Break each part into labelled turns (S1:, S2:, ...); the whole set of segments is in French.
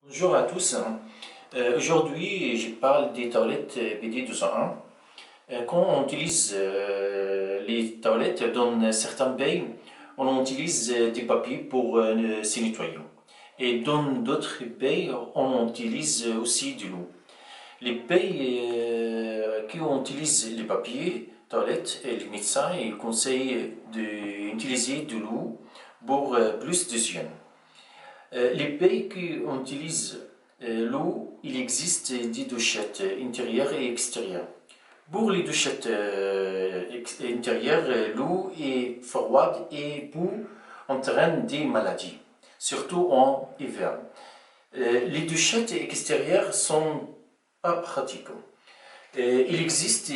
S1: Bonjour à tous. Aujourd'hui, je parle des toilettes BD 201. Quand on utilise les toilettes dans certains pays, on utilise des papiers pour se nettoyer. Et dans d'autres pays, on utilise aussi de l'eau. Les pays qui utilisent les papiers toilettes, et les médecins ils conseillent d'utiliser de l'eau pour plus d'hygiène. Les pays qui utilisent l'eau, il existe des douchettes intérieures et extérieures. Pour les douchettes intérieures, l'eau est froide et peut entraîner des maladies, surtout en hiver. Les douchettes extérieures sont pas pratiques. Il existe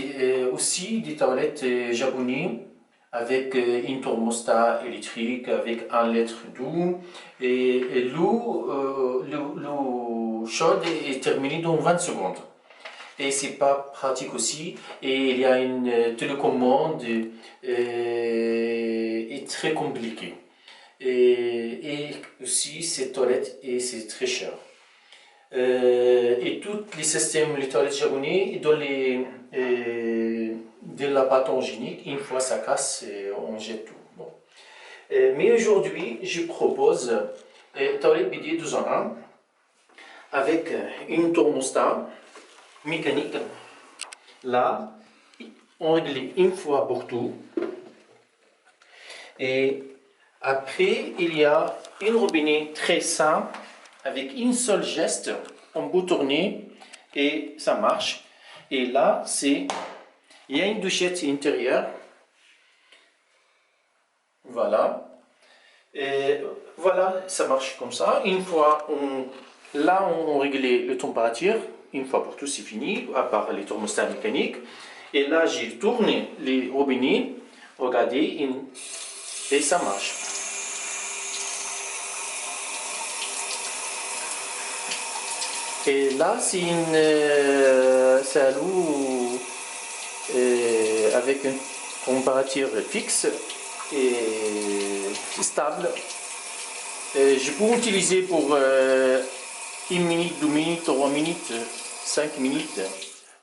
S1: aussi des toilettes japonaises avec une thermostat électrique, avec 1 litre d'eau. Et l'eau chaude est terminée dans 20 secondes. Et c'est pas pratique aussi. Et il y a une télécommande est très compliquée. Et aussi, cette toilette, et c'est très cher. Et tous les systèmes, les toilettes japonais, dans de la pâte hygiénique, une fois ça casse, on jette tout. Bon. Mais aujourd'hui, je propose toilette BD 2 en 1 avec une thermostat mécanique. Là, on règle une fois pour tout. Et après, il y a une robinet très simple avec une seule geste. On peut tourner et ça marche. Et là, il y a une douchette intérieure. Voilà. Et voilà, ça marche comme ça. Une fois, on règle la température. Une fois pour tout, c'est fini, à part les thermostats mécaniques. Et là, j'ai tourné les robinets. Regardez, et ça marche. Et là, c'est l'eau avec une température fixe et stable. Je peux utiliser pour 1 minute, 2 minutes, 3 minutes, 5 minutes.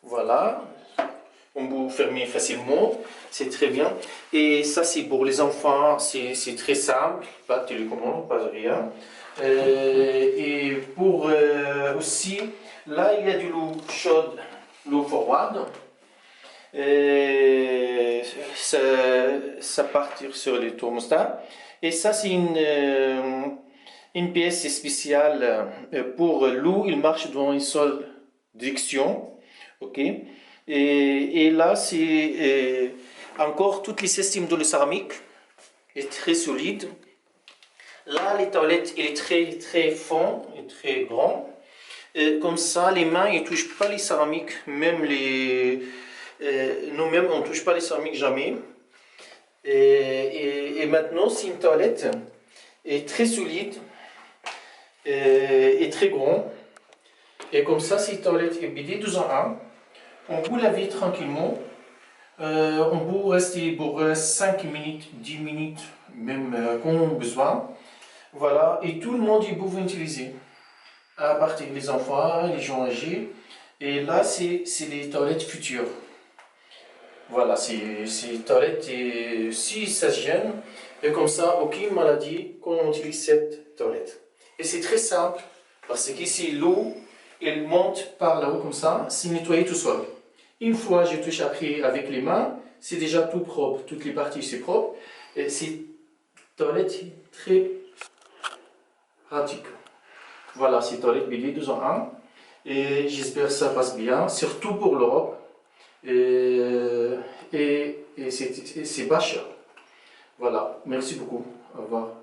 S1: Voilà. On peut fermer facilement, c'est très bien. Et ça, c'est pour les enfants, c'est très simple, pas de télécommande, pas de rien. Et pour aussi, là, il y a de l'eau chaude, l'eau froide. Ça part sur les thermostats. Et ça, c'est une pièce spéciale pour l'eau. Il marche dans une seule direction. Ok. Et là, c'est encore tous les systèmes de la céramique est très solide. Là, les toilettes, il est très très fin et très grand. Comme ça, les mains, ils ne touchent pas les céramiques, même nous-mêmes, on ne touche pas les céramiques jamais. Et maintenant, c'est une toilette est très solide et très grand. Et comme ça, c'est une toilette BD 2 en 1. On peut laver tranquillement. On peut rester pour 5 minutes, 10 minutes, même quand on a besoin. Voilà, et tout le monde y peut utiliser. À partir des enfants, les gens âgés. Et là, c'est les toilettes futures. Voilà, c'est les toilettes, et si ça se gêne, et comme ça, aucune maladie quand on utilise cette toilette. Et c'est très simple, parce qu'ici, l'eau, elle monte par là-haut comme ça, c'est nettoyé tout seul. Une fois je touche après avec les mains, c'est déjà tout propre, toutes les parties c'est propre. Et c'est toilette très pratique. Voilà, c'est toilette BD 2 en 1. Et j'espère que ça passe bien, surtout pour l'Europe. Et c'est pas cher. Voilà, merci beaucoup. Au revoir.